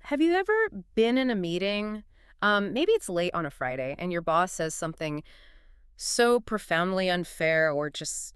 Have you ever been in a meeting? Maybe it's late on a Friday and your boss says something so profoundly unfair or just,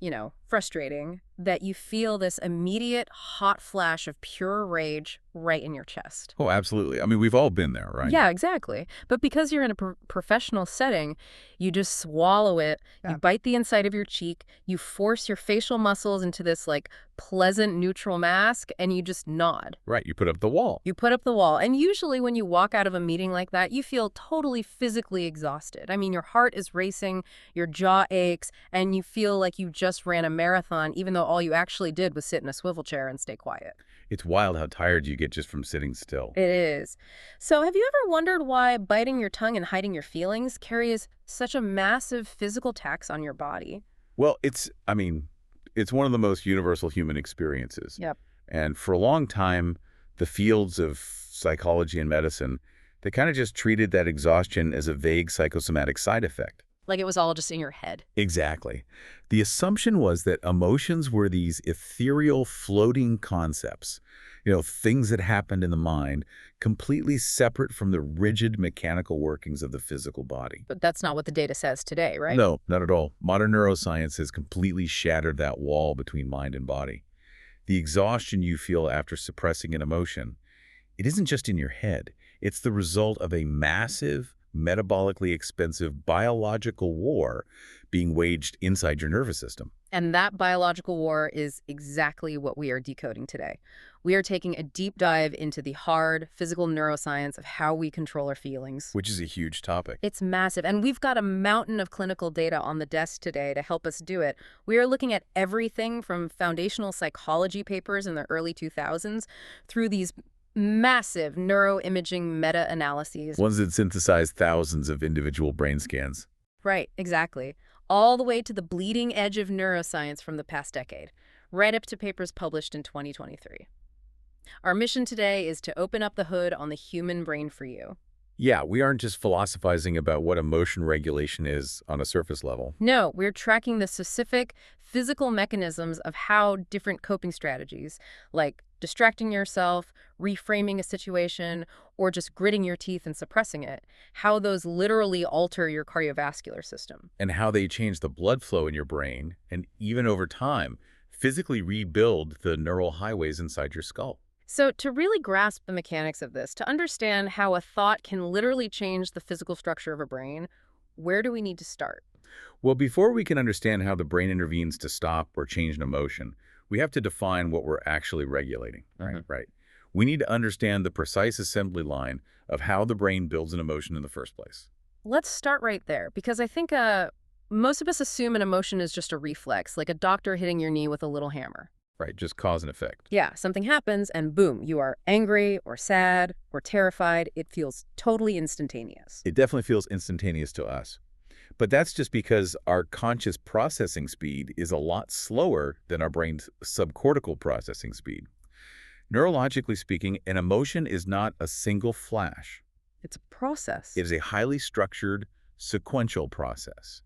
frustrating that you feel this immediate hot flash of pure rage right in your chest. Oh, absolutely. I mean, we've all been there, right? Yeah, exactly. But because you're in a professional setting, you just swallow it, you Yeah. bite the inside of your cheek, you force your facial muscles into this pleasant neutral mask, and you just nod. Right. You put up the wall. You put up the wall. And usually when you walk out of a meeting like that, you feel totally physically exhausted. I mean, your heart is racing, your jaw aches, and you feel like you just ran a marathon, even though all you actually did was sit in a swivel chair and stay quiet. It's wild how tired you get just from sitting still. It is. So have you ever wondered why biting your tongue and hiding your feelings carries such a massive physical tax on your body? Well, it's one of the most universal human experiences. Yep. And for a long time, the fields of psychology and medicine, they kind of just treated that exhaustion as a vague psychosomatic side effect. Like it was all just in your head. Exactly. The assumption was that emotions were these ethereal, floating concepts, things that happened in the mind, completely separate from the rigid mechanical workings of the physical body. But that's not what the data says today, right? No, not at all. Modern neuroscience has completely shattered that wall between mind and body. The exhaustion you feel after suppressing an emotion, it isn't just in your head. It's the result of a massive, metabolically expensive biological war being waged inside your nervous system. And that biological war is exactly what we are decoding today. We are taking a deep dive into the hard physical neuroscience of how we control our feelings. Which is a huge topic. It's massive, and we've got a mountain of clinical data on the desk today to help us do it. We are looking at everything from foundational psychology papers in the early 2000s through these massive neuroimaging meta-analyses. Ones that synthesize thousands of individual brain scans. Right, exactly. All the way to the bleeding edge of neuroscience from the past decade, right up to papers published in 2023. Our mission today is to open up the hood on the human brain for you. Yeah, we aren't just philosophizing about what emotion regulation is on a surface level. No, we're tracking the specific physical mechanisms of how different coping strategies, like distracting yourself, reframing a situation, or just gritting your teeth and suppressing it, how those literally alter your cardiovascular system. And how they change the blood flow in your brain, and even over time, physically rebuild the neural highways inside your skull. So to really grasp the mechanics of this, to understand how a thought can literally change the physical structure of a brain, where do we need to start? Well, before we can understand how the brain intervenes to stop or change an emotion, we have to define what we're actually regulating, right? We need to understand the precise assembly line of how the brain builds an emotion in the first place. Let's start right there, because I think most of us assume an emotion is just a reflex, like a doctor hitting your knee with a little hammer. Right, just cause and effect. Yeah, something happens and boom, you are angry or sad or terrified. It feels totally instantaneous. It definitely feels instantaneous to us. But that's just because our conscious processing speed is a lot slower than our brain's subcortical processing speed. Neurologically speaking, an emotion is not a single flash. It's a process. It is a highly structured, sequential process.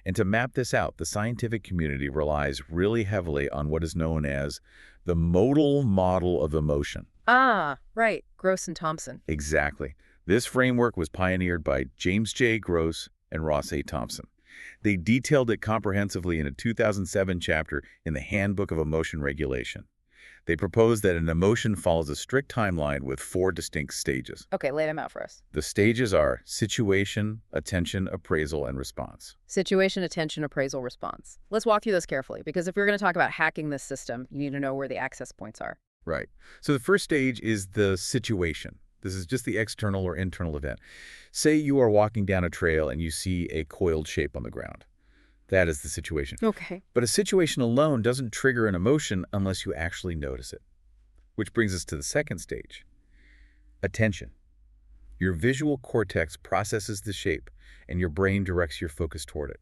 And to map this out, the scientific community relies really heavily on what is known as the modal model of emotion. Ah, right. Gross and Thompson. Exactly. This framework was pioneered by James J. Gross and Ross A. Thompson. They detailed it comprehensively in a 2007 chapter in the Handbook of Emotion Regulation. They proposed that an emotion follows a strict timeline with 4 distinct stages. Okay, lay them out for us. The stages are situation, attention, appraisal, and response. Situation, attention, appraisal, response. Let's walk through this carefully, because if we're going to talk about hacking this system, you need to know where the access points are. Right. So the first stage is the situation. This is just the external or internal event. Say you are walking down a trail and you see a coiled shape on the ground. That is the situation. Okay. But a situation alone doesn't trigger an emotion unless you actually notice it. Which brings us to the second stage. Attention. Your visual cortex processes the shape and your brain directs your focus toward it.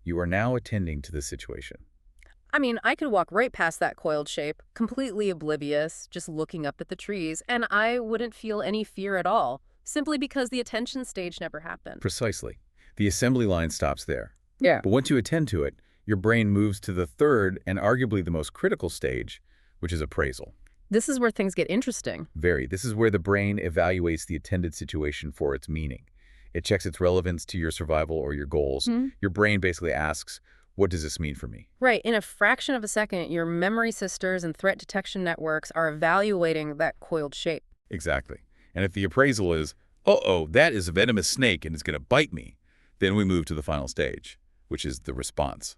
You are now attending to the situation. I mean, I could walk right past that coiled shape, completely oblivious, just looking up at the trees, and I wouldn't feel any fear at all, simply because the attention stage never happened. Precisely. The assembly line stops there. Yeah. But once you attend to it, your brain moves to the third and arguably the most critical stage, which is appraisal. This is where things get interesting. Very. This is where the brain evaluates the attended situation for its meaning. It checks its relevance to your survival or your goals. Hmm? Your brain basically asks, what does this mean for me? Right. In a fraction of a second, your memory sisters and threat detection networks are evaluating that coiled shape. Exactly. And if the appraisal is, uh-oh, that is a venomous snake and it's going to bite me, then we move to the final stage, which is the response.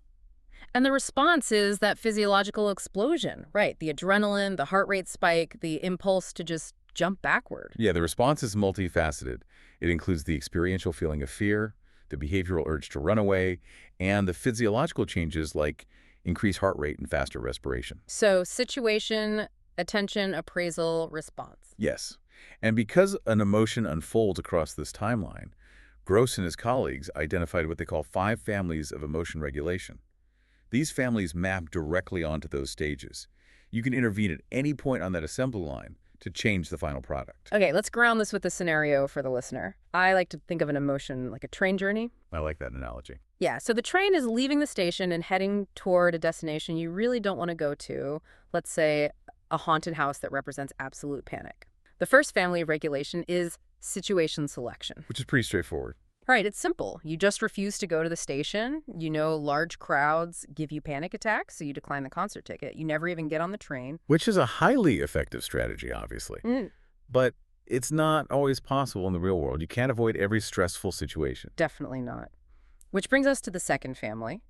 And the response is that physiological explosion, right? The adrenaline, the heart rate spike, the impulse to just jump backward. Yeah, the response is multifaceted. It includes the experiential feeling of fear, the behavioral urge to run away, and the physiological changes like increased heart rate and faster respiration. So situation, attention, appraisal, response. Yes. And because an emotion unfolds across this timeline, Gross and his colleagues identified what they call 5 families of emotion regulation. These families map directly onto those stages. You can intervene at any point on that assembly line to change the final product. Okay, let's ground this with a scenario for the listener. I like to think of an emotion like a train journey. I like that analogy. Yeah, so the train is leaving the station and heading toward a destination you really don't want to go to, let's say a haunted house that represents absolute panic. The first family of regulation is situation selection. Which is pretty straightforward. Right, it's simple. You just refuse to go to the station. You know large crowds give you panic attacks, so you decline the concert ticket. You never even get on the train. Which is a highly effective strategy, obviously. But it's not always possible in the real world. You can't avoid every stressful situation. Definitely not. Which brings us to the second family,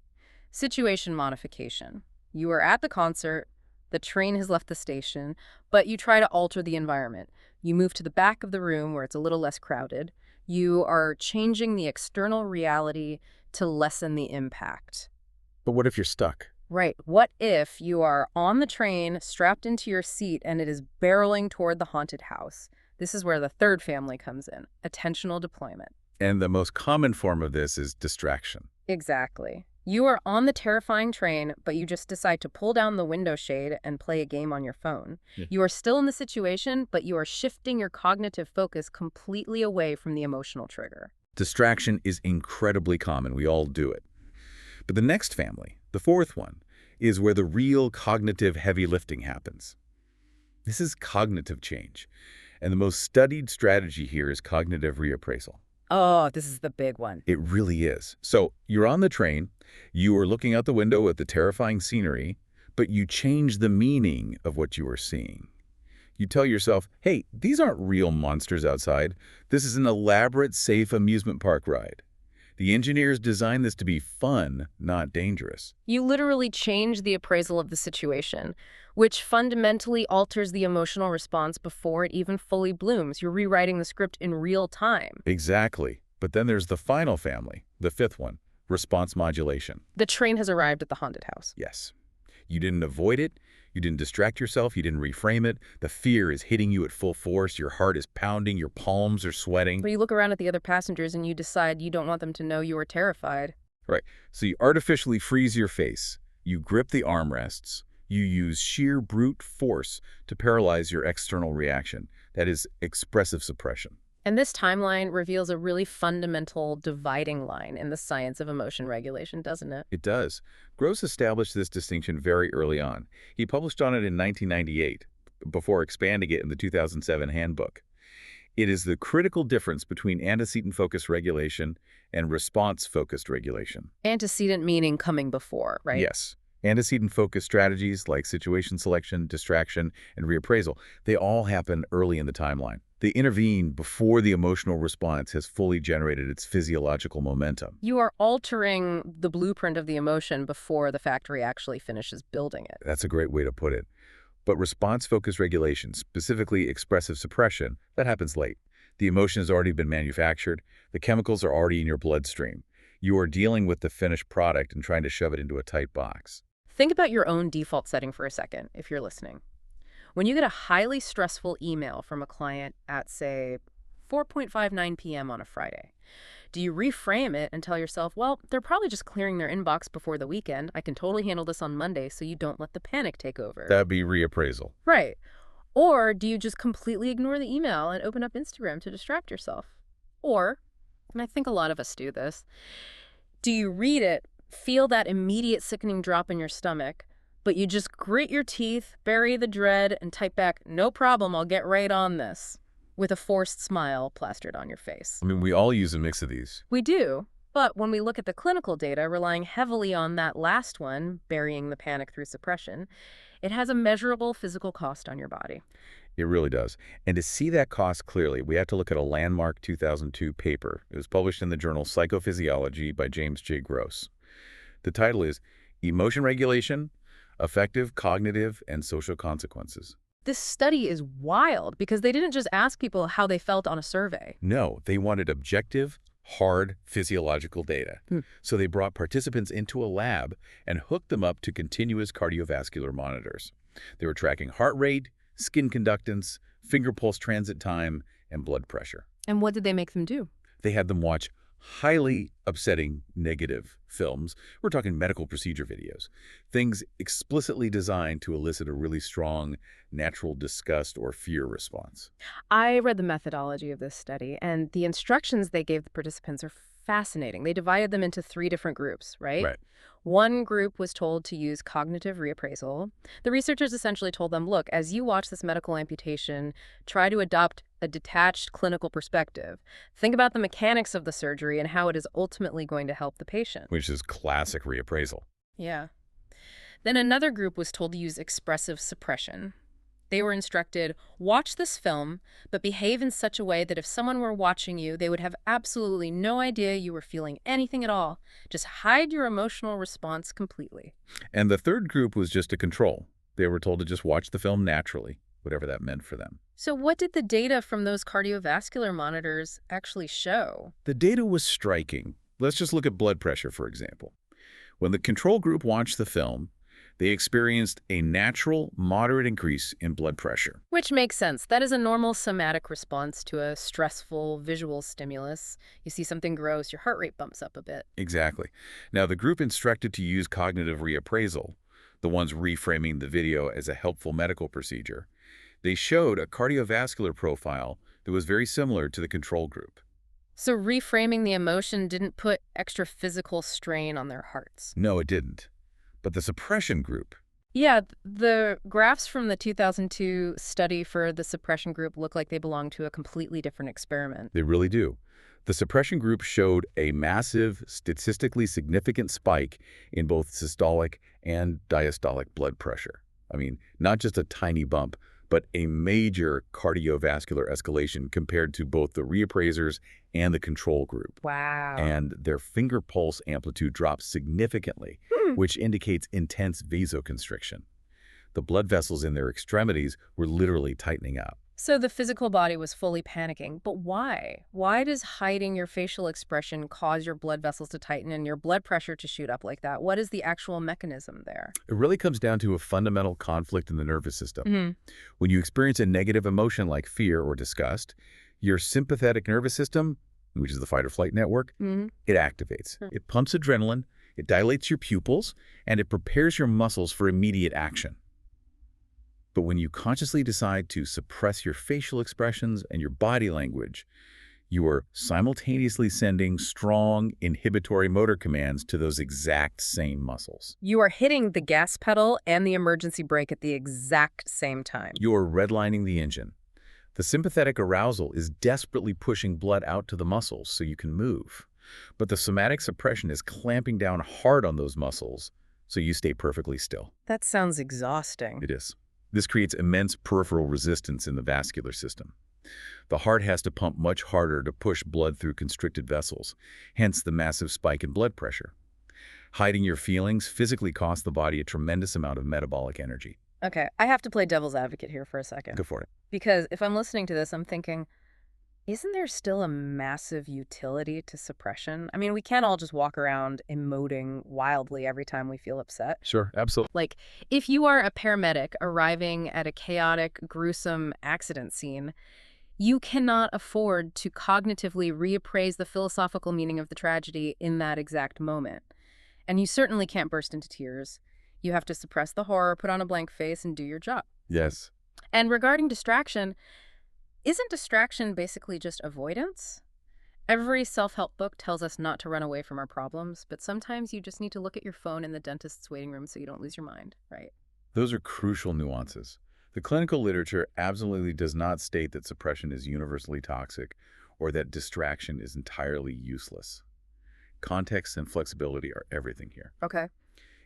situation modification. You are at the concert, the train has left the station, but you try to alter the environment. You move to the back of the room where it's a little less crowded. You are changing the external reality to lessen the impact. But what if you're stuck? Right. What if you are on the train, strapped into your seat, and it is barreling toward the haunted house? This is where the third family comes in, attentional deployment. And the most common form of this is distraction. Exactly. You are on the terrifying train, but you just decide to pull down the window shade and play a game on your phone. Yeah. You are still in the situation, but you are shifting your cognitive focus completely away from the emotional trigger. Distraction is incredibly common. We all do it. But the next family, the fourth one, is where the real cognitive heavy lifting happens. This is cognitive change. And the most studied strategy here is cognitive reappraisal. Oh, this is the big one. It really is. So you're on the train, you are looking out the window at the terrifying scenery, but you change the meaning of what you are seeing. You tell yourself, hey, these aren't real monsters outside. This is an elaborate, safe amusement park ride. The engineers designed this to be fun, not dangerous. You literally change the appraisal of the situation, which fundamentally alters the emotional response before it even fully blooms. You're rewriting the script in real time. Exactly. But then there's the final family, the fifth one, response modulation. The train has arrived at the haunted house. Yes. You didn't avoid it. You didn't distract yourself. You didn't reframe it. The fear is hitting you at full force. Your heart is pounding. Your palms are sweating. But you look around at the other passengers and you decide you don't want them to know you are terrified. Right. So you artificially freeze your face. You grip the armrests. You use sheer brute force to paralyze your external reaction. That is expressive suppression. And this timeline reveals a really fundamental dividing line in the science of emotion regulation, doesn't it? It does. Gross established this distinction very early on. He published on it in 1998, before expanding it in the 2007 handbook. It is the critical difference between antecedent-focused regulation and response-focused regulation. Antecedent meaning coming before, right? Yes. Antecedent-focused strategies like situation selection, distraction, and reappraisal, they all happen early in the timeline. They intervene before the emotional response has fully generated its physiological momentum. You are altering the blueprint of the emotion before the factory actually finishes building it. That's a great way to put it. But response-focused regulation, specifically expressive suppression, that happens late. The emotion has already been manufactured. The chemicals are already in your bloodstream. You are dealing with the finished product and trying to shove it into a tight box. Think about your own default setting for a second, if you're listening. When you get a highly stressful email from a client at, say, 4:59 p.m. on a Friday, do you reframe it and tell yourself, well, they're probably just clearing their inbox before the weekend. I can totally handle this on Monday, so you don't let the panic take over. That'd be reappraisal. Right. Or do you just completely ignore the email and open up Instagram to distract yourself? Or, and I think a lot of us do this, do you read it, feel that immediate sickening drop in your stomach, but you just grit your teeth, bury the dread, and type back, "No problem, I'll get right on this," with a forced smile plastered on your face. I mean, we all use a mix of these. We do, but when we look at the clinical data, relying heavily on that last one, burying the panic through suppression, it has a measurable physical cost on your body. It really does. And to see that cost clearly, we have to look at a landmark 2002 paper. It was published in the journal Psychophysiology by James J. Gross. The title is Emotion Regulation, Effective Cognitive and Social Consequences. This study is wild because they didn't just ask people how they felt on a survey. No, they wanted objective, hard physiological data. So they brought participants into a lab and hooked them up to continuous cardiovascular monitors. They were tracking heart rate, skin conductance, finger pulse transit time, and blood pressure. And what did they make them do? They had them watch highly upsetting negative films. We're talking medical procedure videos. Things explicitly designed to elicit a really strong natural disgust or fear response. I read the methodology of this study, and the instructions they gave the participants are fascinating. They divided them into 3 different groups, right? Right. One group was told to use cognitive reappraisal. The researchers essentially told them, look, as you watch this medical amputation, try to adopt a detached clinical perspective. Think about the mechanics of the surgery and how it is ultimately going to help the patient. Which is classic reappraisal. Yeah. Then another group was told to use expressive suppression. They were instructed, watch this film, but behave in such a way that if someone were watching you, they would have absolutely no idea you were feeling anything at all. Just hide your emotional response completely. And the third group was just a control. They were told to just watch the film naturally, whatever that meant for them. So what did the data from those cardiovascular monitors actually show? The data was striking. Let's just look at blood pressure, for example. When the control group watched the film, they experienced a natural, moderate increase in blood pressure. Which makes sense. That is a normal somatic response to a stressful visual stimulus. You see something gross, your heart rate bumps up a bit. Exactly. Now, the group instructed to use cognitive reappraisal, the ones reframing the video as a helpful medical procedure, they showed a cardiovascular profile that was very similar to the control group. So reframing the emotion didn't put extra physical strain on their hearts. No, it didn't. But the suppression group. Yeah, the graphs from the 2002 study for the suppression group look like they belong to a completely different experiment. They really do. The suppression group showed a massive, statistically significant spike in both systolic and diastolic blood pressure. I mean, not just a tiny bump, but a major cardiovascular escalation compared to both the reappraisers and the control group. Wow. And their finger pulse amplitude dropped significantly, which indicates intense vasoconstriction. The blood vessels in their extremities were literally tightening up. So the physical body was fully panicking. But why? Why does hiding your facial expression cause your blood vessels to tighten and your blood pressure to shoot up like that? What is the actual mechanism there? It really comes down to a fundamental conflict in the nervous system. When you experience a negative emotion like fear or disgust, your sympathetic nervous system, which is the fight or flight network, it activates. It pumps adrenaline, it dilates your pupils, and it prepares your muscles for immediate action. But when you consciously decide to suppress your facial expressions and your body language, you are simultaneously sending strong inhibitory motor commands to those exact same muscles. You are hitting the gas pedal and the emergency brake at the exact same time. You are redlining the engine. The sympathetic arousal is desperately pushing blood out to the muscles so you can move. But the somatic suppression is clamping down hard on those muscles so you stay perfectly still. That sounds exhausting. It is. This creates immense peripheral resistance in the vascular system. The heart has to pump much harder to push blood through constricted vessels, hence the massive spike in blood pressure. Hiding your feelings physically costs the body a tremendous amount of metabolic energy. Okay, I have to play devil's advocate here for a second. Go for it. Because if I'm listening to this, I'm thinking, isn't there still a massive utility to suppression? I mean, we can't all just walk around emoting wildly every time we feel upset. Sure, absolutely. Like, if you are a paramedic arriving at a chaotic, gruesome accident scene, you cannot afford to cognitively reappraise the philosophical meaning of the tragedy in that exact moment. And you certainly can't burst into tears. You have to suppress the horror, put on a blank face, and do your job. Yes. And regarding distraction, isn't distraction basically just avoidance? Every self-help book tells us not to run away from our problems, but sometimes you just need to look at your phone in the dentist's waiting room so you don't lose your mind, right? Those are crucial nuances. The clinical literature absolutely does not state that suppression is universally toxic or that distraction is entirely useless. Context and flexibility are everything here. Okay.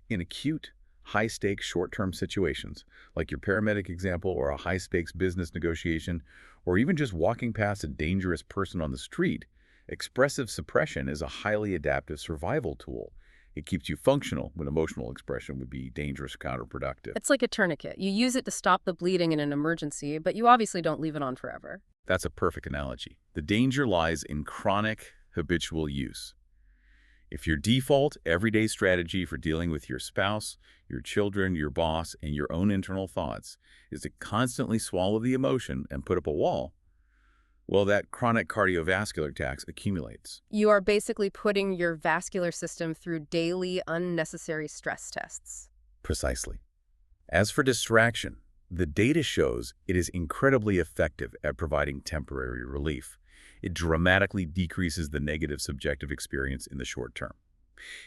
In acute, high-stakes short-term situations, like your paramedic example or a high-stakes business negotiation, or even just walking past a dangerous person on the street, expressive suppression is a highly adaptive survival tool. It keeps you functional when emotional expression would be dangerous or counterproductive. It's like a tourniquet. You use it to stop the bleeding in an emergency, but you obviously don't leave it on forever. That's a perfect analogy. The danger lies in chronic, habitual use. If your default, everyday strategy for dealing with your spouse, your children, your boss, and your own internal thoughts is to constantly swallow the emotion and put up a wall, well, that chronic cardiovascular tax accumulates. You are basically putting your vascular system through daily, unnecessary stress tests. Precisely. As for distraction, the data shows it is incredibly effective at providing temporary relief. It dramatically decreases the negative subjective experience in the short term.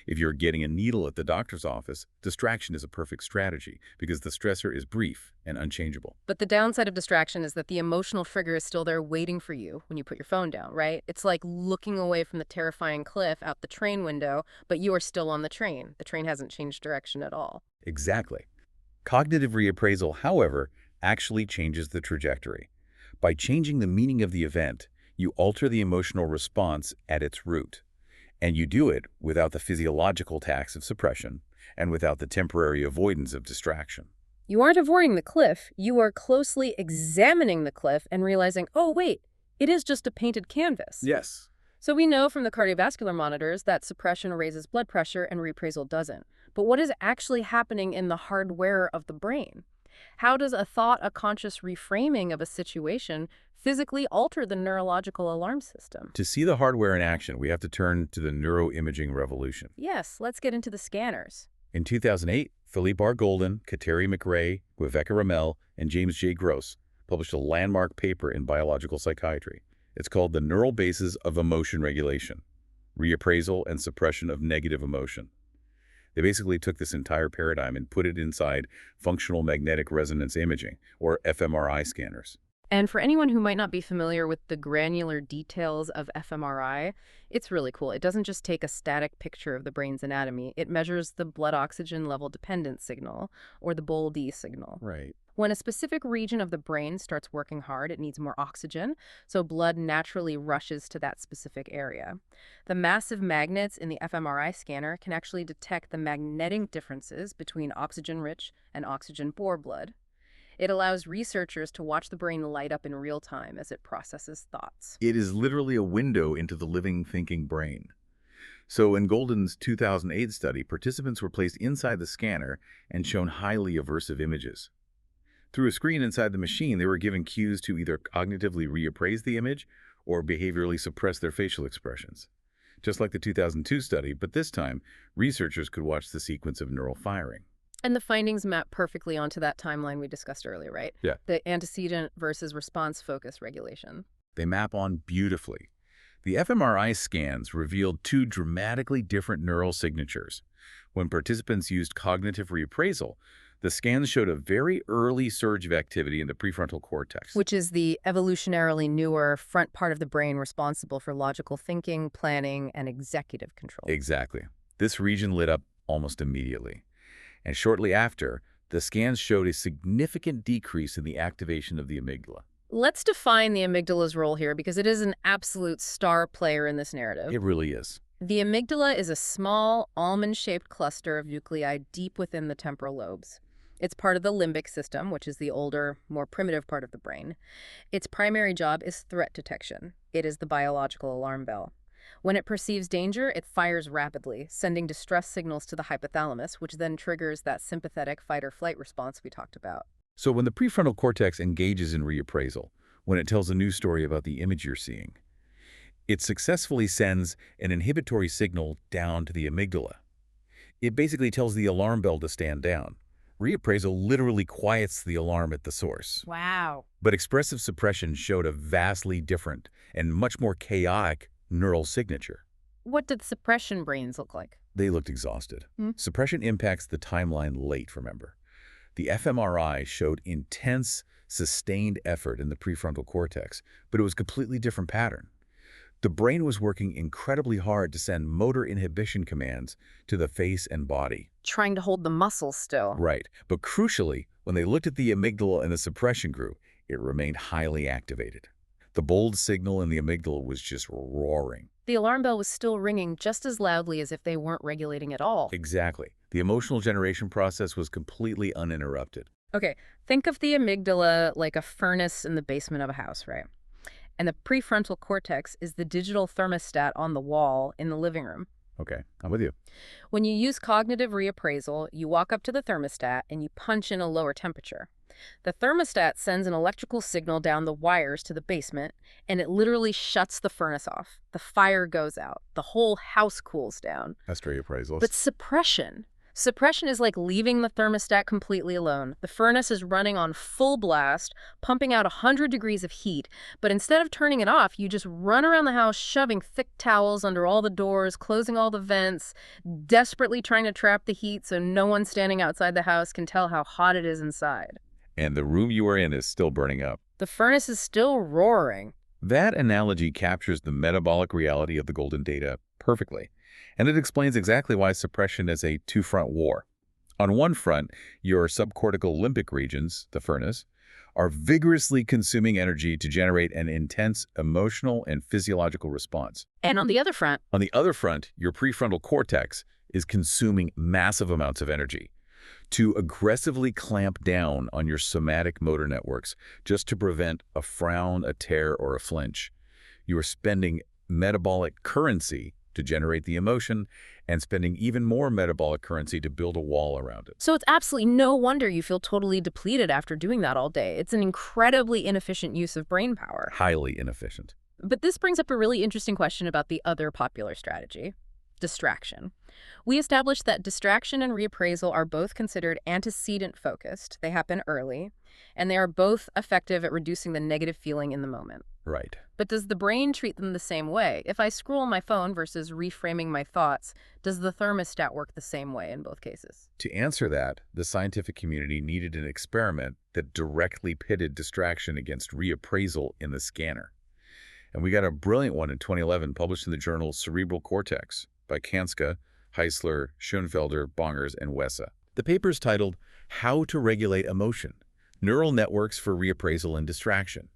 If you're getting a needle at the doctor's office, distraction is a perfect strategy because the stressor is brief and unchangeable. But the downside of distraction is that the emotional trigger is still there waiting for you when you put your phone down, right? It's like looking away from the terrifying cliff out the train window, but you are still on the train. The train hasn't changed direction at all. Exactly. Cognitive reappraisal, however, actually changes the trajectory. By changing the meaning of the event, you alter the emotional response at its root. And you do it without the physiological tax of suppression and without the temporary avoidance of distraction. You aren't avoiding the cliff. You are closely examining the cliff and realizing, oh, wait, it is just a painted canvas. Yes. So we know from the cardiovascular monitors that suppression raises blood pressure and reappraisal doesn't. But what is actually happening in the hardware of the brain? How does a thought, a conscious reframing of a situation physically alter the neurological alarm system? To see the hardware in action, we have to turn to the neuroimaging revolution. Yes, let's get into the scanners. In 2008, Philippe R. Golden, Kateri McRae, Viveka Ramel, and James J. Gross published a landmark paper in biological psychiatry. It's called The Neural Bases of Emotion Regulation, Reappraisal and Suppression of Negative Emotion. They basically took this entire paradigm and put it inside functional magnetic resonance imaging, or fMRI scanners. And for anyone who might not be familiar with the granular details of fMRI, it's really cool. It doesn't just take a static picture of the brain's anatomy. It measures the blood oxygen level dependent signal, or the BOL-D signal. Right. When a specific region of the brain starts working hard, it needs more oxygen, so blood naturally rushes to that specific area. The massive magnets in the fMRI scanner can actually detect the magnetic differences between oxygen-rich and oxygen-poor blood. It allows researchers to watch the brain light up in real time as it processes thoughts. It is literally a window into the living, thinking brain. So in Golden's 2008 study, participants were placed inside the scanner and shown highly aversive images. Through a screen inside the machine, they were given cues to either cognitively reappraise the image or behaviorally suppress their facial expressions. Just like the 2002 study, but this time, researchers could watch the sequence of neural firing. And the findings map perfectly onto that timeline we discussed earlier, right? Yeah. The antecedent versus response focus regulation. They map on beautifully. The fMRI scans revealed two dramatically different neural signatures. When participants used cognitive reappraisal, the scans showed a very early surge of activity in the prefrontal cortex. Which is the evolutionarily newer front part of the brain responsible for logical thinking, planning, and executive control. Exactly. This region lit up almost immediately. And shortly after, the scans showed a significant decrease in the activation of the amygdala. Let's define the amygdala's role here because it is an absolute star player in this narrative. It really is. The amygdala is a small, almond-shaped cluster of nuclei deep within the temporal lobes. It's part of the limbic system, which is the older, more primitive part of the brain. Its primary job is threat detection. It is the biological alarm bell. When it perceives danger, it fires rapidly, sending distress signals to the hypothalamus, which then triggers that sympathetic fight-or-flight response we talked about. So when the prefrontal cortex engages in reappraisal, when it tells a news story about the image you're seeing, it successfully sends an inhibitory signal down to the amygdala. It basically tells the alarm bell to stand down. Reappraisal literally quiets the alarm at the source. Wow. But expressive suppression showed a vastly different and much more chaotic neural signature. What did suppression brains look like? They looked exhausted. Suppression impacts the timeline late, remember. The fMRI showed intense, sustained effort in the prefrontal cortex, but it was a completely different pattern. The brain was working incredibly hard to send motor inhibition commands to the face and body. Trying to hold the muscles still. Right. But crucially, when they looked at the amygdala in the suppression group, it remained highly activated. The bold signal in the amygdala was just roaring. The alarm bell was still ringing just as loudly as if they weren't regulating at all. Exactly. The emotional generation process was completely uninterrupted. Okay, think of the amygdala like a furnace in the basement of a house, right? And the prefrontal cortex is the digital thermostat on the wall in the living room. Okay, I'm with you. When you use cognitive reappraisal, you walk up to the thermostat and you punch in a lower temperature. The thermostat sends an electrical signal down the wires to the basement, and it literally shuts the furnace off. The fire goes out. The whole house cools down. That's reappraisals. But suppression is like leaving the thermostat completely alone. The furnace is running on full blast, pumping out 100 degrees of heat, but instead of turning it off, you just run around the house shoving thick towels under all the doors, closing all the vents, desperately trying to trap the heat so no one standing outside the house can tell how hot it is inside. And the room you are in is still burning up. The furnace is still roaring. That analogy captures the metabolic reality of the golden data perfectly. And it explains exactly why suppression is a two-front war. On one front, your subcortical limbic regions, the furnace, are vigorously consuming energy to generate an intense emotional and physiological response. And on the other front, your prefrontal cortex is consuming massive amounts of energy to aggressively clamp down on your somatic motor networks just to prevent a frown, a tear, or a flinch. You are spending metabolic currency to generate the emotion and spending even more metabolic currency to build a wall around it. so it's absolutely no wonder you feel totally depleted after doing that all day. It's an incredibly inefficient use of brain power. Highly inefficient. But this brings up a really interesting question about the other popular strategy, distraction. We established that distraction and reappraisal are both considered antecedent-focused. They happen early, and they are both effective at reducing the negative feeling in the moment. Right. But does the brain treat them the same way? If I scroll my phone versus reframing my thoughts, does the thermostat work the same way in both cases? To answer that, the scientific community needed an experiment that directly pitted distraction against reappraisal in the scanner. And we got a brilliant one in 2011 published in the journal Cerebral Cortex by Kanska, Heisler, Schoenfelder, Bongers, and Wessa. The paper is titled How to Regulate Emotion: Neural Networks for Reappraisal and Distraction.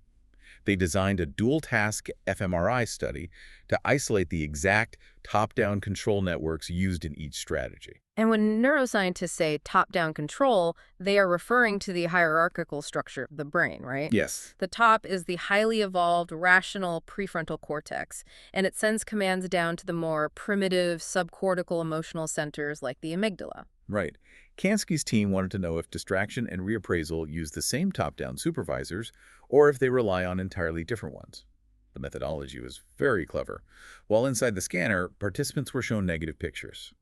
They designed a dual-task fMRI study to isolate the exact top-down control networks used in each strategy. And when neuroscientists say top-down control, they are referring to the hierarchical structure of the brain, right? Yes. The top is the highly evolved, rational prefrontal cortex, and it sends commands down to the more primitive subcortical emotional centers like the amygdala. Right. Kansky's team wanted to know if distraction and reappraisal use the same top-down supervisors or if they rely on entirely different ones. The methodology was very clever. While inside the scanner, participants were shown negative pictures.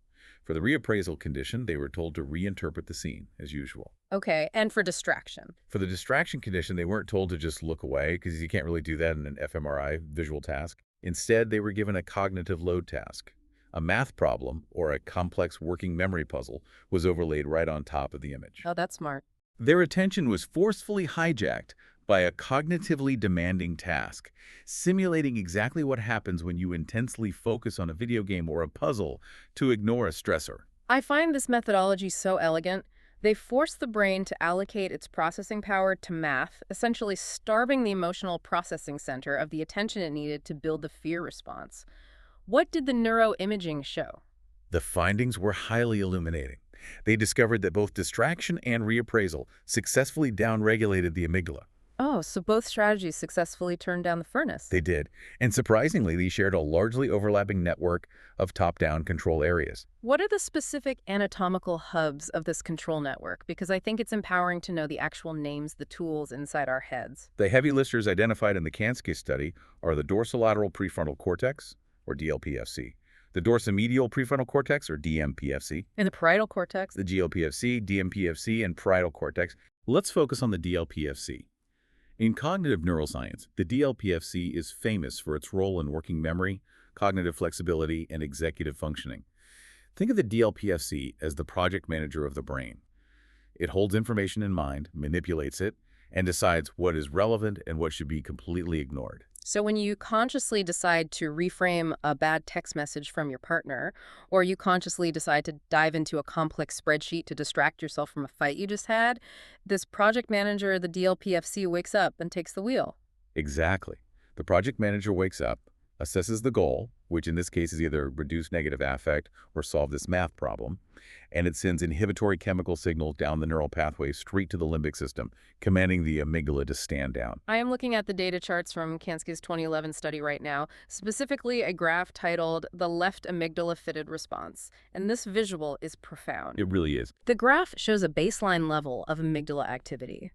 For the reappraisal condition, they were told to reinterpret the scene, as usual. Okay, and for distraction? For the distraction condition, they weren't told to just look away, because you can't really do that in an fMRI visual task. Instead, they were given a cognitive load task. A math problem, or a complex working memory puzzle, was overlaid right on top of the image. Oh, that's smart. Their attention was forcefully hijacked by a cognitively demanding task, simulating exactly what happens when you intensely focus on a video game or a puzzle to ignore a stressor. I find this methodology so elegant. They force the brain to allocate its processing power to math, essentially starving the emotional processing center of the attention it needed to build the fear response. What did the neuroimaging show? The findings were highly illuminating. They discovered that both distraction and reappraisal successfully downregulated the amygdala. Oh, so both strategies successfully turned down the furnace. They did. And surprisingly, they shared a largely overlapping network of top-down control areas. What are the specific anatomical hubs of this control network? Because I think it's empowering to know the actual names, the tools inside our heads. The heavy lifters identified in the Kansky study are the dorsolateral prefrontal cortex, or DLPFC, the dorsomedial prefrontal cortex, or DMPFC, And the parietal cortex? the GLPFC, DMPFC, and parietal cortex. Let's focus on the DLPFC. In cognitive neuroscience, the DLPFC is famous for its role in working memory, cognitive flexibility, and executive functioning. Think of the DLPFC as the project manager of the brain. It holds information in mind, manipulates it, and decides what is relevant and what should be completely ignored. So when you consciously decide to reframe a bad text message from your partner, or you consciously decide to dive into a complex spreadsheet to distract yourself from a fight you just had, this project manager, the DLPFC, wakes up and takes the wheel. Exactly. The project manager wakes up, assesses the goal, which in this case is either reduce negative affect or solve this math problem, and it sends inhibitory chemical signals down the neural pathway straight to the limbic system, commanding the amygdala to stand down. I am looking at the data charts from Kansky's 2011 study right now, specifically a graph titled The Left Amygdala Fitted Response, and this visual is profound. It really is. The graph shows a baseline level of amygdala activity.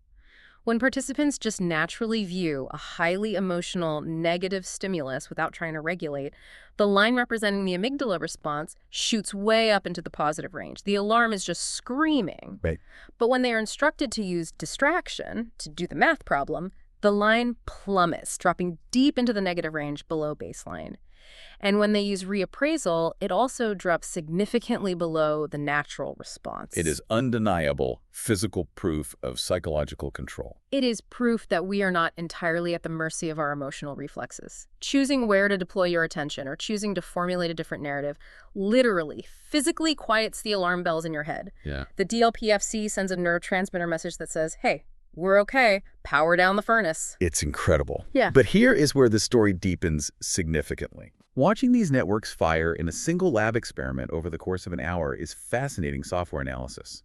When participants just naturally view a highly emotional, negative stimulus without trying to regulate, the line representing the amygdala response shoots way up into the positive range. The alarm is just screaming. Right. But when they are instructed to use distraction to do the math problem, the line plummets, dropping deep into the negative range below baseline. And when they use reappraisal, it also drops significantly below the natural response. It is undeniable physical proof of psychological control. It is proof that we are not entirely at the mercy of our emotional reflexes. Choosing where to deploy your attention or choosing to formulate a different narrative literally, physically quiets the alarm bells in your head. Yeah. The DLPFC sends a neurotransmitter message that says, hey, we're okay. Power down the furnace. It's incredible. Yeah. But here is where the story deepens significantly. Watching these networks fire in a single lab experiment over the course of an hour is fascinating software analysis.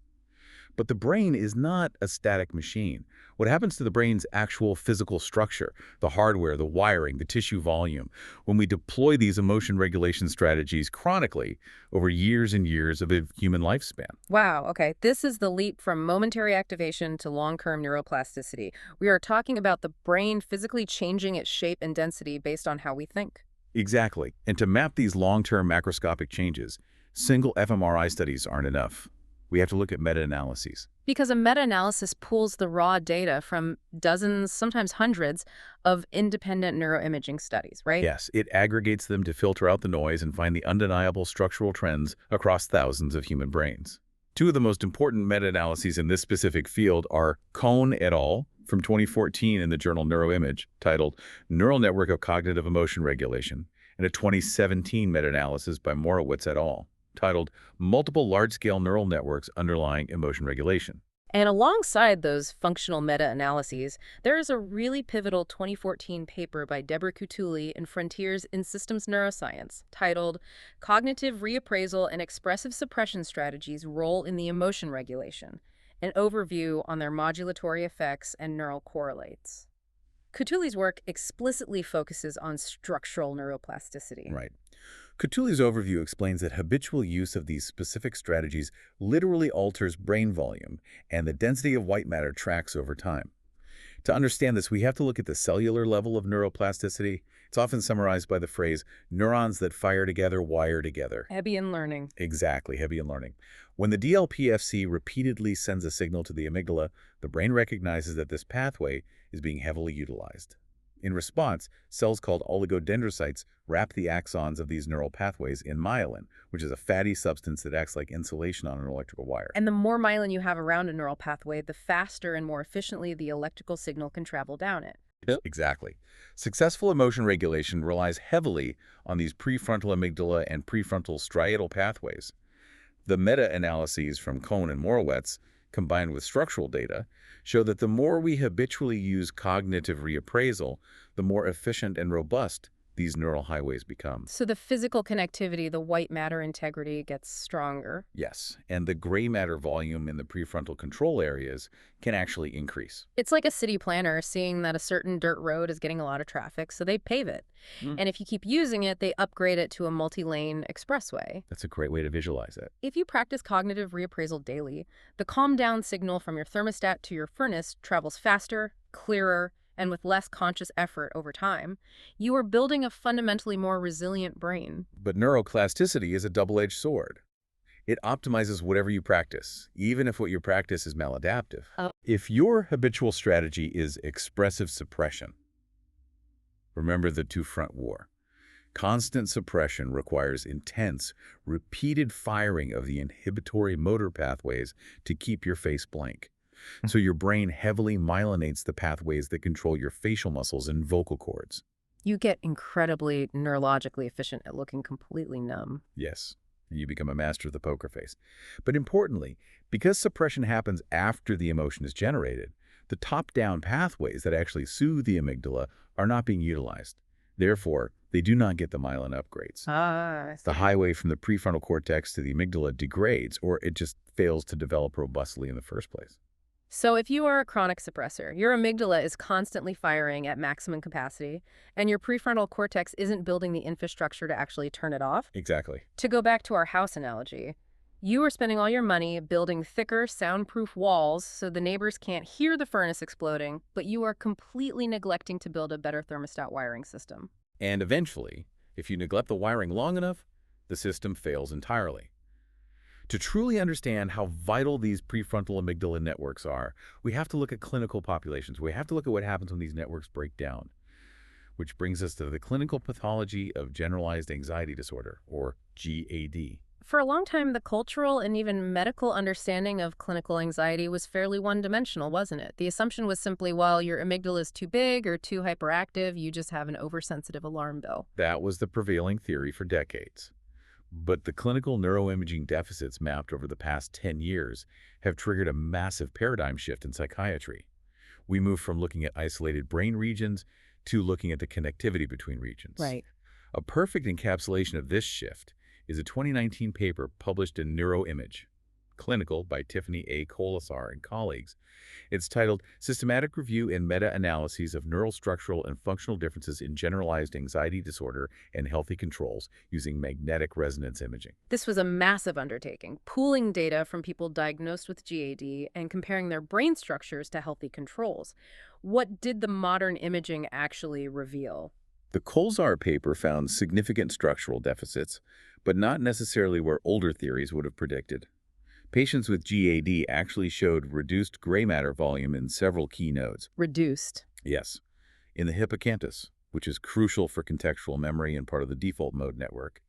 But the brain is not a static machine. What happens to the brain's actual physical structure, the hardware, the wiring, the tissue volume, when we deploy these emotion regulation strategies chronically over years and years of a human lifespan? Wow, okay. This is the leap from momentary activation to long-term neuroplasticity. We are talking about the brain physically changing its shape and density based on how we think. Exactly. And to map these long-term macroscopic changes, single fMRI studies aren't enough. We have to look at meta-analyses. Because a meta-analysis pulls the raw data from dozens, sometimes hundreds, of independent neuroimaging studies, right? Yes, it aggregates them to filter out the noise and find the undeniable structural trends across thousands of human brains. Two of the most important meta-analyses in this specific field are Cohn et al. From 2014 in the journal Neuroimage, titled Neural Network of Cognitive Emotion Regulation, and a 2017 meta-analysis by Morowitz et al., titled Multiple Large-Scale Neural Networks Underlying Emotion Regulation. And alongside those functional meta-analyses, there is a really pivotal 2014 paper by Deborah Kutuli in Frontiers in Systems Neuroscience titled Cognitive Reappraisal and Expressive Suppression Strategies Role in the Emotion Regulation, an overview on their modulatory effects and neural correlates. Kutuli's work explicitly focuses on structural neuroplasticity. Right. Kutuli's overview explains that habitual use of these specific strategies literally alters brain volume, and the density of white matter tracks over time. To understand this, we have to look at the cellular level of neuroplasticity. It's often summarized by the phrase, neurons that fire together wire together. Hebbian learning. Exactly, Hebbian learning. When the DLPFC repeatedly sends a signal to the amygdala, the brain recognizes that this pathway is being heavily utilized. In response, cells called oligodendrocytes wrap the axons of these neural pathways in myelin, which is a fatty substance that acts like insulation on an electrical wire. And the more myelin you have around a neural pathway, the faster and more efficiently the electrical signal can travel down it. Yep. Exactly. Successful emotion regulation relies heavily on these prefrontal amygdala and prefrontal striatal pathways. The meta-analyses from Cohn and Morowitz, combined with structural data, show that the more we habitually use cognitive reappraisal, the more efficient and robust these neural highways become. So the physical connectivity, the white matter integrity gets stronger. Yes, and the gray matter volume in the prefrontal control areas can actually increase. It's like a city planner seeing that a certain dirt road is getting a lot of traffic, so they pave it. And if you keep using it, they upgrade it to a multi-lane expressway. That's a great way to visualize it. If you practice cognitive reappraisal daily, the calm down signal from your thermostat to your furnace travels faster, clearer, and with less conscious effort over time. You are building a fundamentally more resilient brain. But neuroplasticity is a double-edged sword. It optimizes whatever you practice, even if what you practice is maladaptive. If your habitual strategy is expressive suppression, remember the two-front war. Constant suppression requires intense, repeated firing of the inhibitory motor pathways to keep your face blank. So your brain heavily myelinates the pathways that control your facial muscles and vocal cords. You get incredibly neurologically efficient at looking completely numb. Yes, you become a master of the poker face. But importantly, because suppression happens after the emotion is generated, the top-down pathways that actually soothe the amygdala are not being utilized. Therefore, they do not get the myelin upgrades. Ah, I The see. highway from the prefrontal cortex to the amygdala degrades, or it just fails to develop robustly in the first place. So if you are a chronic suppressor, your amygdala is constantly firing at maximum capacity, and your prefrontal cortex isn't building the infrastructure to actually turn it off. Exactly. To go back to our house analogy, you are spending all your money building thicker, soundproof walls so the neighbors can't hear the furnace exploding, but you are completely neglecting to build a better thermostat wiring system. And eventually, if you neglect the wiring long enough, the system fails entirely. To truly understand how vital these prefrontal amygdala networks are, we have to look at clinical populations. We have to look at what happens when these networks break down, which brings us to the clinical pathology of generalized anxiety disorder, or GAD. For a long time, the cultural and even medical understanding of clinical anxiety was fairly one-dimensional, wasn't it? The assumption was simply, well, your amygdala is too big or too hyperactive, you just have an oversensitive alarm bell. That was the prevailing theory for decades. But the clinical neuroimaging deficits mapped over the past 10 years have triggered a massive paradigm shift in psychiatry. We moved from looking at isolated brain regions to looking at the connectivity between regions. Right. A perfect encapsulation of this shift is a 2019 paper published in Neuroimage, Clinical by Tiffany A. Colasar and colleagues. It's titled Systematic Review and Meta-Analyses of Neural Structural and Functional Differences in Generalized Anxiety Disorder and Healthy Controls Using Magnetic Resonance Imaging. This was a massive undertaking, pooling data from people diagnosed with GAD and comparing their brain structures to healthy controls. What did the modern imaging actually reveal? The Colasar paper found significant structural deficits, but not necessarily where older theories would have predicted. Patients with GAD actually showed reduced gray matter volume in several key nodes. Reduced. Yes, in the hippocampus, which is crucial for contextual memory and part of the default mode network.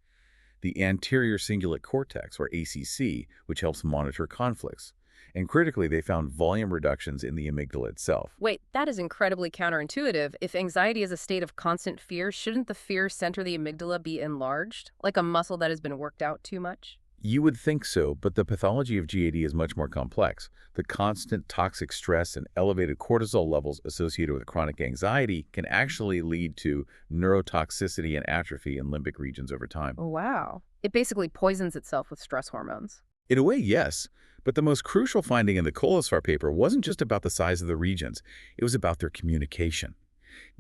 The anterior cingulate cortex, or ACC, which helps monitor conflicts. And critically, they found volume reductions in the amygdala itself. Wait, that is incredibly counterintuitive. If anxiety is a state of constant fear, shouldn't the fear center of the amygdala be enlarged, like a muscle that has been worked out too much? You would think so, but the pathology of GAD is much more complex. The constant toxic stress and elevated cortisol levels associated with chronic anxiety can actually lead to neurotoxicity and atrophy in limbic regions over time. Oh, wow. It basically poisons itself with stress hormones. In a way, yes, but the most crucial finding in the Colasar paper wasn't just about the size of the regions, it was about their communication.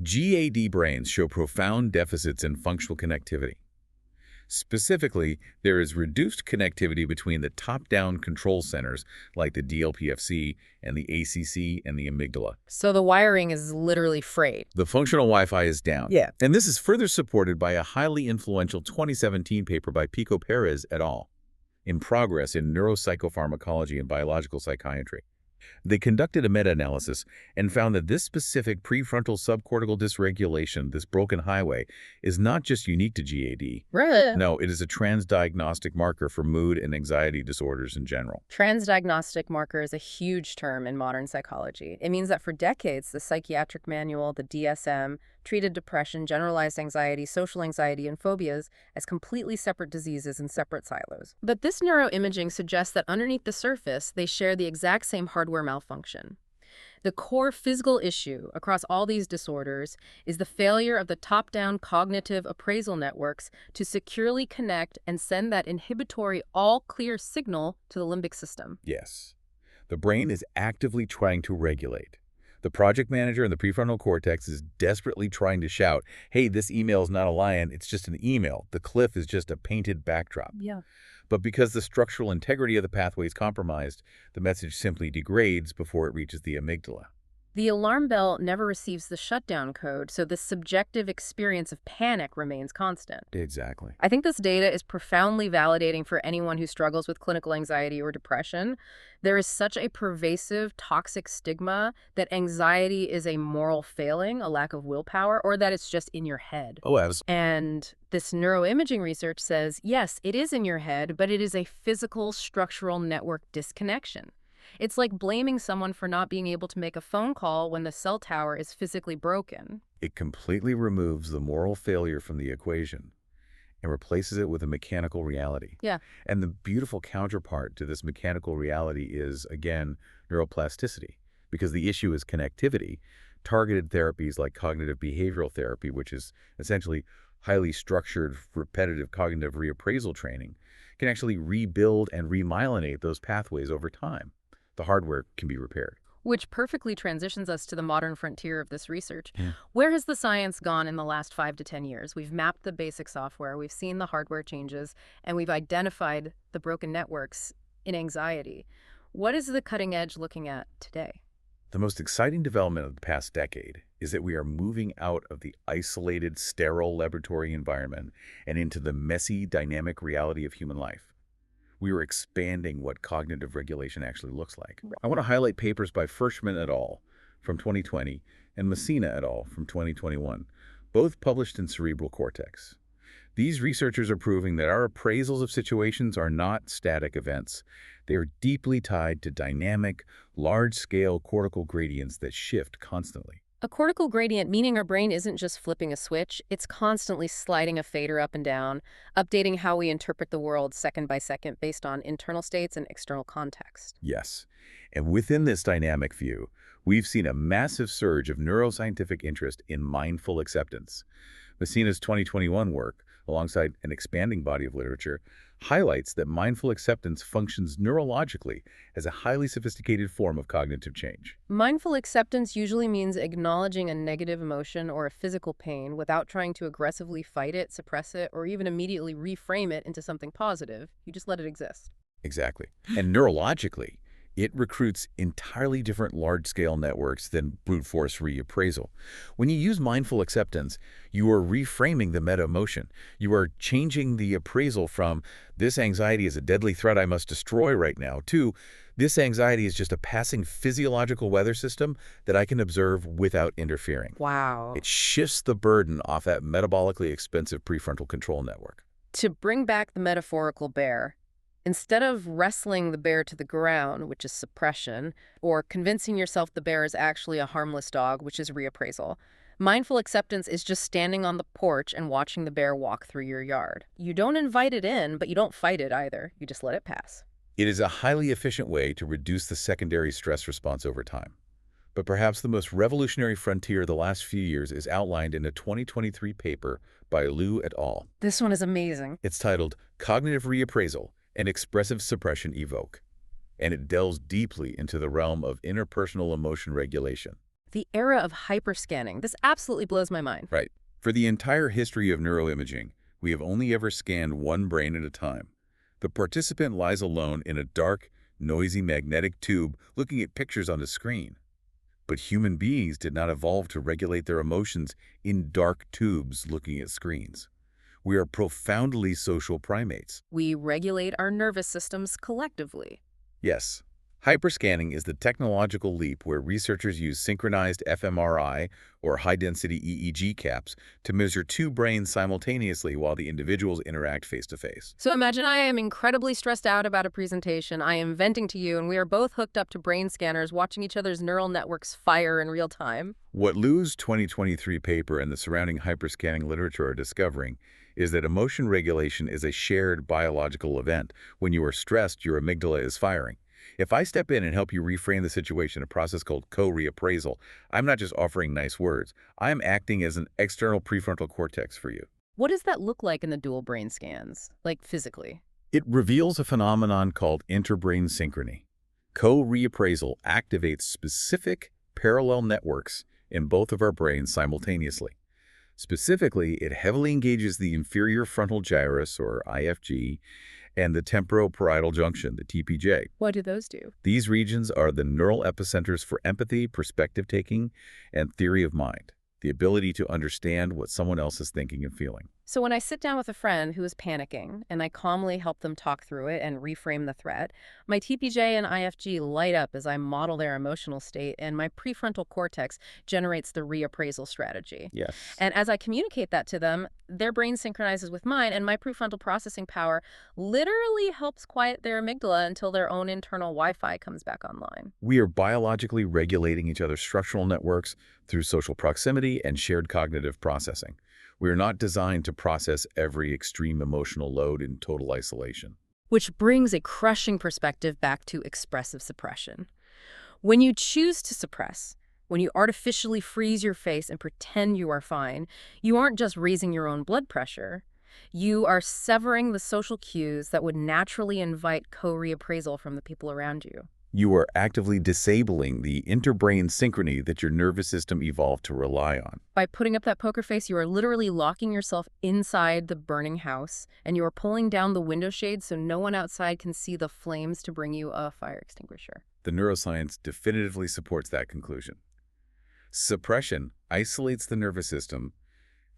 GAD brains show profound deficits in functional connectivity. Specifically, there is reduced connectivity between the top-down control centers like the DLPFC and the ACC and the amygdala. So the wiring is literally frayed. The functional Wi-Fi is down. Yeah. And this is further supported by a highly influential 2017 paper by Pico Perez et al. In Progress in Neuropsychopharmacology and Biological Psychiatry. They conducted a meta-analysis and found that this specific prefrontal subcortical dysregulation, this broken highway, is not just unique to GAD. Right. No, it is a transdiagnostic marker for mood and anxiety disorders in general. Transdiagnostic marker is a huge term in modern psychology. It means that for decades, the psychiatric manual, the DSM, treated depression, generalized anxiety, social anxiety, and phobias as completely separate diseases in separate silos. But this neuroimaging suggests that underneath the surface, they share the exact same hardware malfunction. The core physical issue across all these disorders is the failure of the top-down cognitive appraisal networks to securely connect and send that inhibitory all-clear signal to the limbic system. Yes. The brain is actively trying to regulate. The project manager in the prefrontal cortex is desperately trying to shout, hey, this email is not a lion, it's just an email. The cliff is just a painted backdrop. Yeah. But because the structural integrity of the pathway is compromised, the message simply degrades before it reaches the amygdala. The alarm bell never receives the shutdown code, so the subjective experience of panic remains constant. Exactly. I think this data is profoundly validating for anyone who struggles with clinical anxiety or depression. There is such a pervasive, toxic stigma that anxiety is a moral failing, a lack of willpower, or that it's just in your head. Oh, as And this neuroimaging research says, yes, it is in your head, but it is a physical, structural network disconnection. It's like blaming someone for not being able to make a phone call when the cell tower is physically broken. it completely removes the moral failure from the equation and replaces it with a mechanical reality. Yeah. And the beautiful counterpart to this mechanical reality is, again, neuroplasticity, because the issue is connectivity. Targeted therapies like cognitive behavioral therapy, which is essentially highly structured, repetitive cognitive reappraisal training, can actually rebuild and remyelinate those pathways over time. The hardware can be repaired. Which perfectly transitions us to the modern frontier of this research. Yeah. Where has the science gone in the last 5 to 10 years? We've mapped the basic software, we've seen the hardware changes, and we've identified the broken networks in anxiety. What is the cutting edge looking at today? The most exciting development of the past decade is that we are moving out of the isolated, sterile laboratory environment and into the messy, dynamic reality of human life. We are expanding what cognitive regulation actually looks like. Right. I want to highlight papers by Frischman et al. From 2020 and Messina et al. From 2021, both published in Cerebral Cortex. These researchers are proving that our appraisals of situations are not static events. They are deeply tied to dynamic, large-scale cortical gradients that shift constantly. A cortical gradient meaning our brain isn't just flipping a switch, it's constantly sliding a fader up and down, updating how we interpret the world second by second based on internal states and external context. Yes. And within this dynamic view, we've seen a massive surge of neuroscientific interest in mindful acceptance. Messina's 2021 work, alongside an expanding body of literature, highlights that mindful acceptance functions neurologically as a highly sophisticated form of cognitive change. Mindful acceptance usually means acknowledging a negative emotion or a physical pain without trying to aggressively fight it, suppress it, or even immediately reframe it into something positive. You just let it exist. Exactly. And neurologically, it recruits entirely different large-scale networks than brute force reappraisal. When you use mindful acceptance, you are reframing the meta-emotion. You are changing the appraisal from, this anxiety is a deadly threat I must destroy right now, to, this anxiety is just a passing physiological weather system that I can observe without interfering. Wow. It shifts the burden off that metabolically expensive prefrontal control network. To bring back the metaphorical bear, instead of wrestling the bear to the ground, which is suppression, or convincing yourself the bear is actually a harmless dog, which is reappraisal, mindful acceptance is just standing on the porch and watching the bear walk through your yard. You don't invite it in, but you don't fight it either. You just let it pass. It is a highly efficient way to reduce the secondary stress response over time. But perhaps the most revolutionary frontier of the last few years is outlined in a 2023 paper by Liu et al. This one is amazing. It's titled Cognitive Reappraisal and Expressive Suppression Evoke, and it delves deeply into the realm of interpersonal emotion regulation. The era of hyperscanning. This absolutely blows my mind. Right. For the entire history of neuroimaging, we have only ever scanned one brain at a time. The participant lies alone in a dark, noisy magnetic tube looking at pictures on a screen. But human beings did not evolve to regulate their emotions in dark tubes looking at screens. We are profoundly social primates. We regulate our nervous systems collectively. Yes. Hyperscanning is the technological leap where researchers use synchronized fMRI or high-density EEG caps to measure two brains simultaneously while the individuals interact face-to-face. So imagine I am incredibly stressed out about a presentation. I am venting to you, and we are both hooked up to brain scanners watching each other's neural networks fire in real time. What Liu's 2023 paper and the surrounding hyperscanning literature are discovering is that emotion regulation is a shared biological event. When you are stressed, your amygdala is firing. If I step in and help you reframe the situation, a process called co-reappraisal, I'm not just offering nice words. I am acting as an external prefrontal cortex for you. What does that look like in the dual brain scans, like physically? It reveals a phenomenon called interbrain synchrony. Co-reappraisal activates specific parallel networks in both of our brains simultaneously. Specifically, it heavily engages the inferior frontal gyrus, or IFG, and the temporoparietal junction, the TPJ. What do those do? These regions are the neural epicenters for empathy, perspective taking, and theory of mind, the ability to understand what someone else is thinking and feeling. So when I sit down with a friend who is panicking and I calmly help them talk through it and reframe the threat, my TPJ and IFG light up as I model their emotional state, and my prefrontal cortex generates the reappraisal strategy. Yes. And as I communicate that to them, their brain synchronizes with mine, and my prefrontal processing power literally helps quiet their amygdala until their own internal Wi-Fi comes back online. We are biologically regulating each other's structural networks through social proximity and shared cognitive processing. We are not designed to process every extreme emotional load in total isolation. Which brings a crushing perspective back to expressive suppression. When you choose to suppress, when you artificially freeze your face and pretend you are fine, you aren't just raising your own blood pressure. You are severing the social cues that would naturally invite co-reappraisal from the people around you. You are actively disabling the interbrain synchrony that your nervous system evolved to rely on. By putting up that poker face, you are literally locking yourself inside the burning house, and you are pulling down the window shade so no one outside can see the flames to bring you a fire extinguisher. The neuroscience definitively supports that conclusion. Suppression isolates the nervous system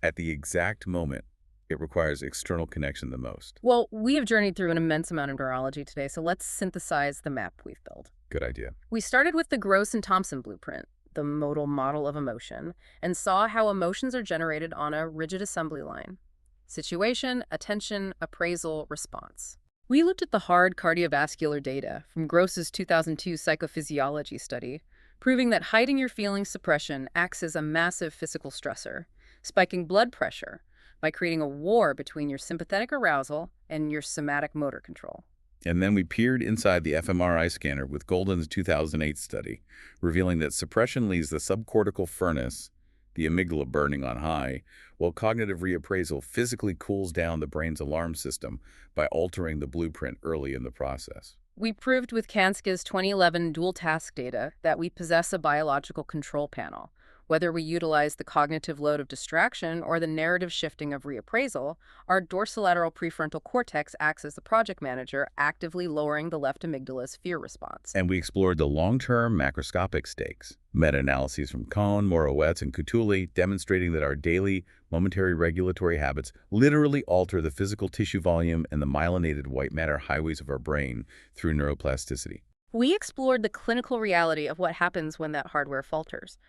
at the exact moment it requires external connection the most. Well, we have journeyed through an immense amount of neurology today, so let's synthesize the map we've built. Good idea. We started with the Gross and Thompson blueprint, the modal model of emotion, and saw how emotions are generated on a rigid assembly line. Situation, attention, appraisal, response. We looked at the hard cardiovascular data from Gross's 2002 psychophysiology study, proving that hiding your feelings suppression acts as a massive physical stressor, spiking blood pressure by creating a war between your sympathetic arousal and your somatic motor control. And then we peered inside the fMRI scanner with Golden's 2008 study, revealing that suppression leaves the subcortical furnace, the amygdala burning on high, while cognitive reappraisal physically cools down the brain's alarm system by altering the blueprint early in the process. We proved with Kanska's 2011 dual task data that we possess a biological control panel. Whether we utilize the cognitive load of distraction or the narrative shifting of reappraisal, our dorsolateral prefrontal cortex acts as the project manager, actively lowering the left amygdala's fear response. And we explored the long-term macroscopic stakes. Meta-analyses from Cohn, Morowitz, and Cutuli demonstrating that our daily, momentary regulatory habits literally alter the physical tissue volume and the myelinated white matter highways of our brain through neuroplasticity. We explored the clinical reality of what happens when that hardware falters.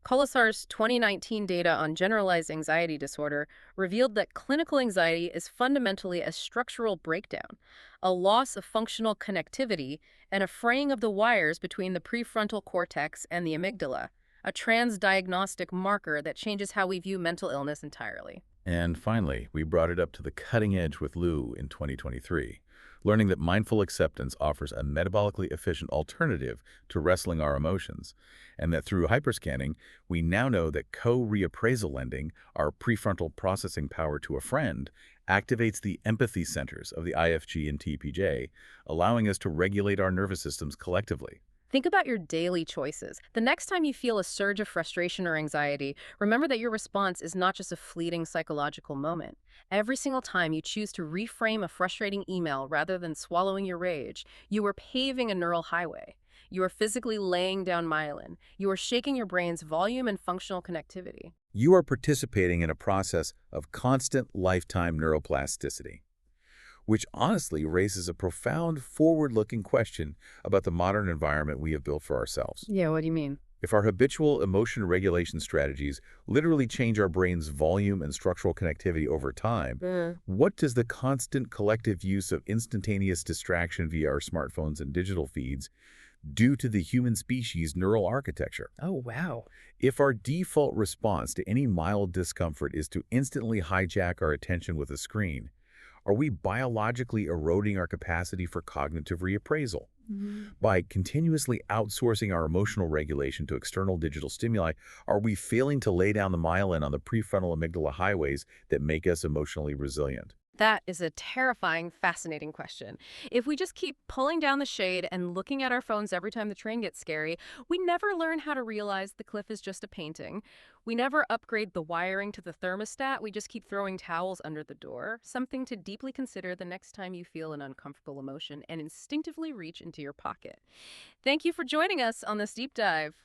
Colasar's 2019 data on generalized anxiety disorder revealed that clinical anxiety is fundamentally a structural breakdown, a loss of functional connectivity, and a fraying of the wires between the prefrontal cortex and the amygdala, a transdiagnostic marker that changes how we view mental illness entirely. And finally, we brought it up to the cutting edge with Lou in 2023, learning that mindful acceptance offers a metabolically efficient alternative to wrestling our emotions, and that through hyperscanning, we now know that co-reappraisal lending, our prefrontal processing power to a friend, activates the empathy centers of the IFG and TPJ, allowing us to regulate our nervous systems collectively. Think about your daily choices. The next time you feel a surge of frustration or anxiety, remember that your response is not just a fleeting psychological moment. Every single time you choose to reframe a frustrating email rather than swallowing your rage, you are paving a neural highway. You are physically laying down myelin. You are shaking your brain's volume and functional connectivity. You are participating in a process of constant lifetime neuroplasticity, which honestly raises a profound forward-looking question about the modern environment we have built for ourselves. Yeah, what do you mean? If our habitual emotion regulation strategies literally change our brain's volume and structural connectivity over time, what does the constant collective use of instantaneous distraction via our smartphones and digital feeds do to the human species' neural architecture? Oh, wow. If our default response to any mild discomfort is to instantly hijack our attention with a screen, are we biologically eroding our capacity for cognitive reappraisal? By continuously outsourcing our emotional regulation to external digital stimuli, are we failing to lay down the myelin on the prefrontal amygdala highways that make us emotionally resilient? That is a terrifying, fascinating question. If we just keep pulling down the shade and looking at our phones every time the train gets scary, we never learn how to realize the cliff is just a painting. We never upgrade the wiring to the thermostat. We just keep throwing towels under the door. Something to deeply consider the next time you feel an uncomfortable emotion and instinctively reach into your pocket. Thank you for joining us on this deep dive.